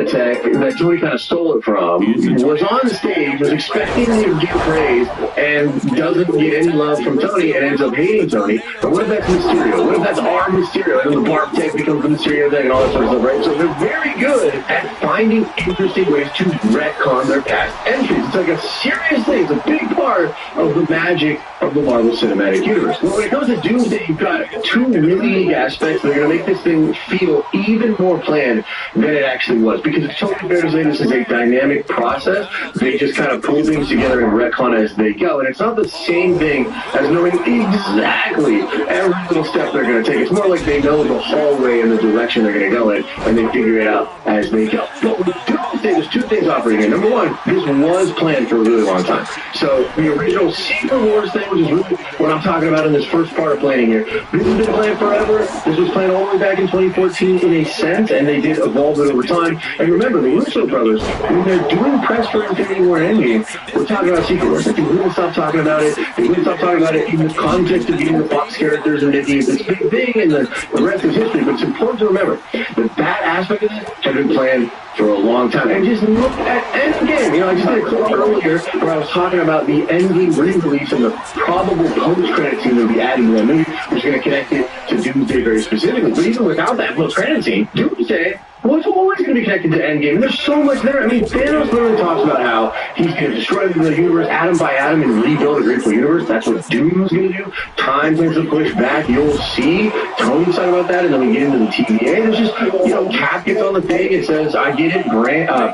tech that Tony kind of stole it from, was on stage, was expecting to get praise, and doesn't get any love from Tony, and ends up hating Tony. But what if that's Mysterio? What if that's our Mysterio? And then the barb tech becomes the Mysterio thing and all that sort of stuff, right? So they're very good at finding interesting ways to retcon their past entries. It's like a serious thing. It's a big part of the magic of the Marvel Cinematic Universe. Well, when it comes to Doomsday, you've got two really unique aspects that are going to make this thing feel even more planned than it actually was. Because it's totally fair to say this is a dynamic process. They just kind of pull things together and retcon as they go. And it's not the same thing as knowing exactly every little step they're going to take. It's more like they know the hallway and the direction they're going to go in, and they figure it out as they go. But with Doomsday, there's two things operating here. Number one, this was planned for a really long time. So the original Secret Wars thing, which is really what I'm talking about in this first part of planning here, this has been planned forever. This was planned all the way back in 2014 in a sense, and they did evolve it over time. And remember, the Russo brothers, when they're doing press for Infinity War and Endgame, we're talking about Secret Wars. Like, they wouldn't stop talking about it. They wouldn't stop talking about it in the context of getting the Fox characters and Disney. It's this big thing, and the rest is history. But it's important to remember that that aspect of this had been planned for a long time. And just look at Endgame. You know, I just did a clip earlier where I was talking about the Endgame re-release and the probable post-credit scene they'll be adding to that movie, which is going to connect it to Doomsday very specifically. But even without that post-credit scene, Doomsday was always going to be connected to Endgame. And there's so much there. I mean, Thanos literally talks about how he's going to destroy the universe atom by atom and rebuild a grateful universe. That's what Doom's going to do. Time tends to push back. You'll see Tony's talking about that, and then we get into the TVA. There's just, you know, Cap gets on the thing. It says, I get it,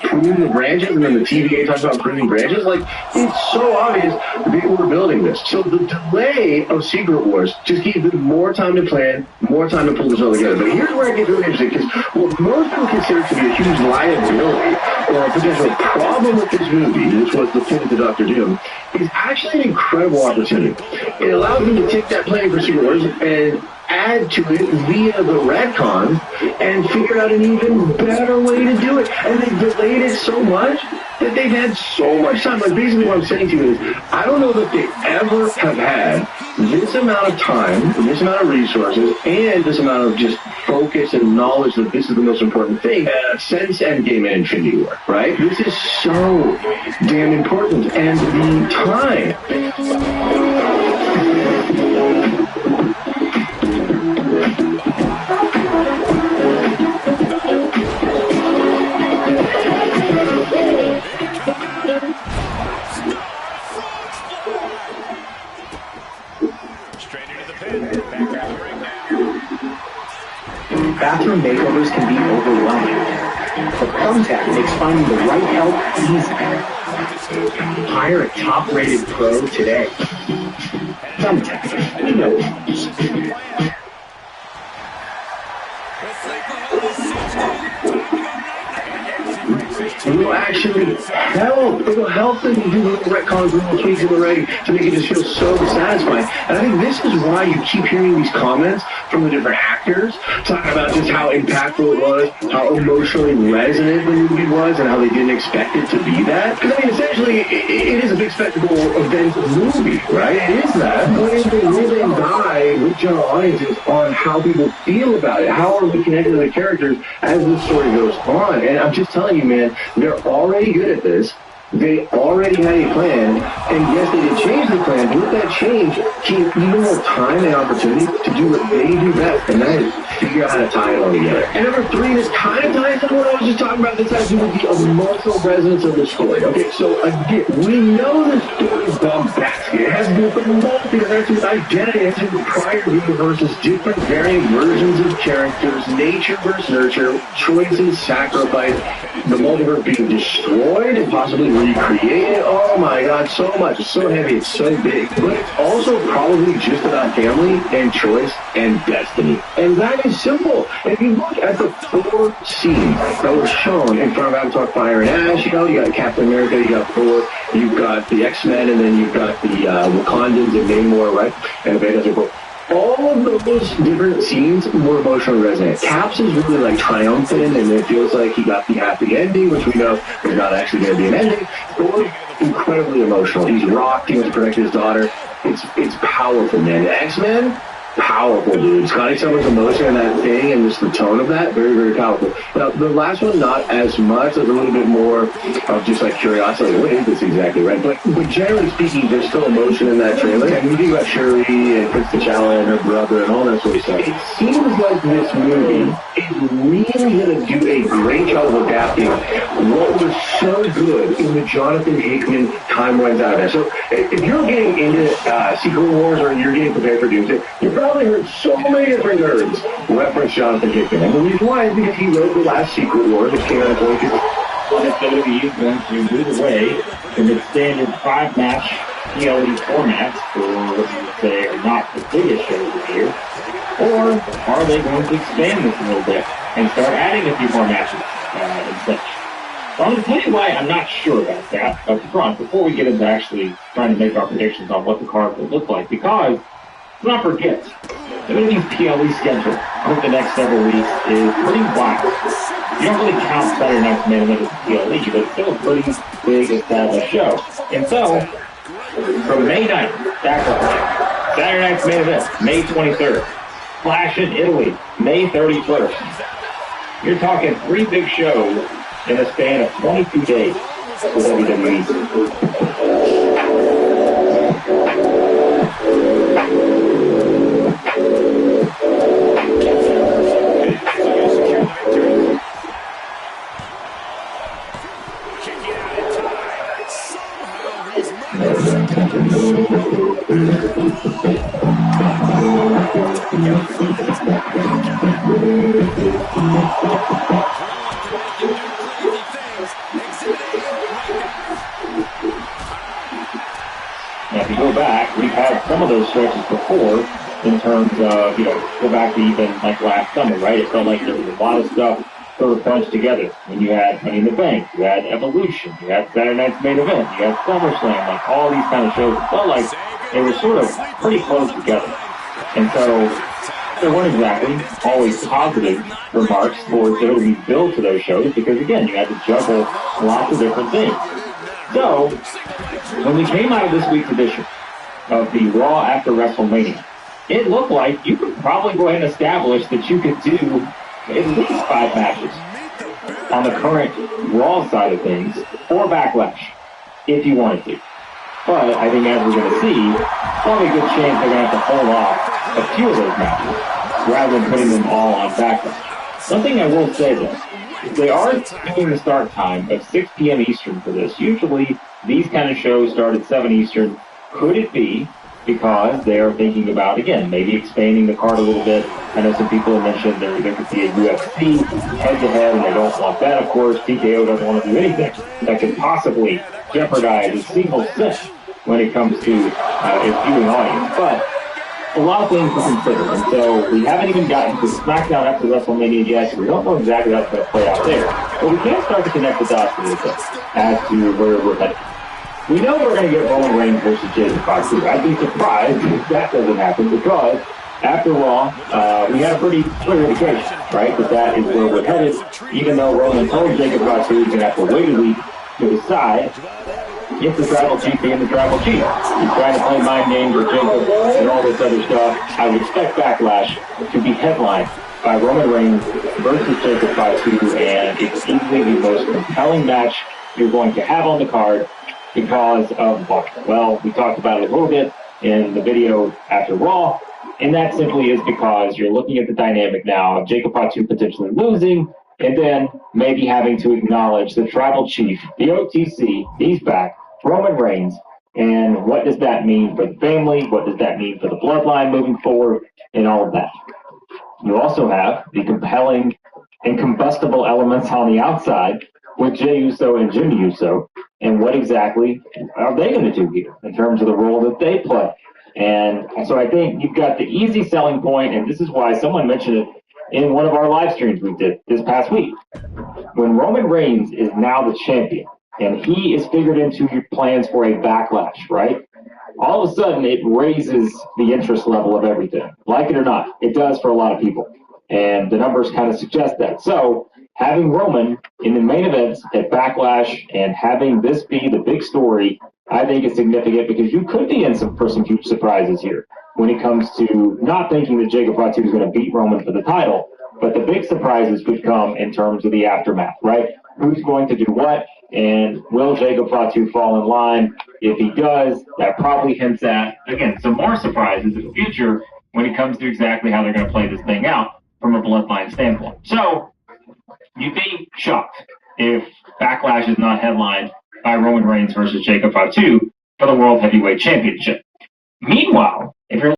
pruning the branches, and then the TVA talks about pruning branches. Like, it's so obvious they were building this. So the delay of Secret Wars just gave them more time to plan, more time to pull this all together. But here's where it gets really interesting, because what most people consider to be a huge liability or a potential problem with this movie, which was the pivot to Doctor Doom, is actually an incredible opportunity. It allows them to take that plan for Secret Wars and add to it via the retcons and figure out an even better way to do it. And they've delayed it so much that they've had so much time. Like, basically what I'm saying to you is, I don't know that they ever have had this amount of time, this amount of resources, and this amount of just focus and knowledge that this is the most important thing since Endgame and Infinity War, right? This is so damn important. And the time... Bathroom makeovers can be overwhelming, but Thumbtack makes finding the right help easy. Hire a top-rated pro today. Thumbtack, we know it. It will actually help. It will help them do little retcons, little tweaks in the writing to make it just feel so satisfying. And I think this is why you keep hearing these comments from the different actors talking about just how impactful it was, how emotionally resonant the movie was, and how they didn't expect it to be that. Because, I mean, essentially, it is a big spectacle event movie, right? It is that. But if they really die with general audiences on how people feel about it, how are we connected to the characters as the story goes on? And I'm just telling you, man, they're already good at this. They already had a plan, and yes, they did change the plan, but with that change came even more time and opportunity to do what they do best, and that is figure out how to tie it all together. And number three, this kind of ties into what I was just talking about. This has to do with the emotional resonance of the story. Okay, so again, we know the story is bombastic. It has to do with the multiverse, it has to do with identity, it has to do with prior universes, different varying versions of characters, nature versus nurture, choices, sacrifice, the multiverse being destroyed and possibly recreated. Oh my God, so much. It's so heavy. It's so big. But it's also probably just about family and choice and destiny. And that is simple. If you look at the four scenes that were shown in front of Avatar Fire and Ash, you know, you got Captain America, you got Thor, you've got the X-Men, and then you've got the Wakandans and Namor, right? And the all of those different scenes were emotionally resonant. Caps is really like triumphant, and it feels like he got the happy ending, which we know is not actually going to be an ending. Thor, incredibly emotional. He's rocked. He wants to protect his daughter. It's powerful, man. The X-Men, powerful, dude. Scotty Summer's emotion and that thing and just the tone of that, very, very powerful. Now, the last one, not as much. There's a little bit more of just like curiosity. Like, what is this exactly, right? But generally speaking, there's still emotion in that trailer. And you think about Shirley and Prince T'Challa and her brother and all that sort of stuff. It seems like this movie is really going to do a great job of adapting what was so good in the Jonathan Hickman Time Runs Out event. So if you're getting into Secret Wars or you're getting prepared for Doomsday, you probably heard so many different nerds reference Jonathan Hickman. And the reason why is because he wrote the last Secret Wars, which came out in 2015. WWE is going to move away from its standard 5-match PLE formats for what you would say are not the biggest shows of the year, or are they going to expand this a little bit and start adding a few more matches and such? So I'm going to tell you why I'm not sure about that up front before we get into actually trying to make our predictions on what the card will look like, because let's not forget, WWE's PLE schedule over the next several weeks is pretty wild. You don't really count Saturday Night's Main Event as a PLE, but it's still a pretty big established show. And so, from May 9th, Backlash, Saturday Night's Main Event, May 23rd, Flash in Italy, May 31st. You're talking 3 big shows in a span of 22 days for WWE. Now, if you go back, we've had some of those stretches before in terms of, go back to even like last summer, right? It felt like there was a lot of stuff sort of bunched together. When you had Money in the Bank, you had Evolution, you had Saturday Night's Main Event, you had SummerSlam, like all these kind of shows. It felt like they were sort of pretty close together. And so there weren't exactly always positive remarks towards WWE's build to those shows because, again, you had to juggle lots of different things. So, when we came out of this week's edition of the Raw after WrestleMania, it looked like you could probably go ahead and establish that you could do at least 5 matches on the current Raw side of things for Backlash, if you wanted to. But I think as we're going to see, probably a good chance they're going to have to hold off a few of those matches rather than putting them all on Backlash. Something I will say though, they are doing the start time of 6 p.m. Eastern for this. Usually these kind of shows start at 7 Eastern. Could it be because they are thinking about, again, maybe expanding the card a little bit? I know some people have mentioned there could be a UFC head-to-head, and they don't want that, of course. TKO doesn't want to do anything that could possibly jeopardize a single set when it comes to its viewing audience. But a lot of things to consider, and so we haven't even gotten to SmackDown after WrestleMania yet, so we don't know exactly how it's going to play out there. But we can start to connect the dots a little bit as to where we're headed. We know we're going to get Roman Reigns versus Jason Foxxer. I'd be surprised if that doesn't happen because after Raw, we had a pretty clear indication, right, that is where we're headed, even though Roman told Jacob Foxxer he's going to have to wait a week to decide if the tribal chief being the tribal chief. He's trying to play mind games with Jacob and all this other stuff. I would expect Backlash to be headlined by Roman Reigns versus Jacob Foxxer, and it's easily the most compelling match you're going to have on the card because of what? Well, we talked about it a little bit in the video after Raw, and that simply is because you're looking at the dynamic now of Jacob Foxxer potentially losing, and then maybe having to acknowledge the tribal chief, the OTC, he's back, Roman Reigns, and what does that mean for the family? What does that mean for the bloodline moving forward, and all of that? You also have the compelling and combustible elements on the outside with Jey Uso and Jimmy Uso, and what exactly are they going to do here in terms of the role that they play? And so I think you've got the easy selling point, and this is why someone mentioned it in one of our live streams we did this past week. When Roman Reigns is now the champion, and he is figured into your plans for a Backlash, right? All of a sudden, it raises the interest level of everything. Like it or not, it does for a lot of people. And the numbers kind of suggest that. So having Roman in the main events at Backlash and having this be the big story, I think is significant because you could be in for some huge surprises here. when it comes to not thinking that Jacob Fatu is going to beat Roman for the title. But the big surprises could come in terms of the aftermath, right? Who's going to do what? And will Jacob Fatu fall in line? If he does, that probably hints at, again, some more surprises in the future when it comes to exactly how they're going to play this thing out from a bloodline standpoint. So, you'd be shocked if Backlash is not headlined by Roman Reigns versus Jacob Fatu for the World Heavyweight Championship. Meanwhile, if you're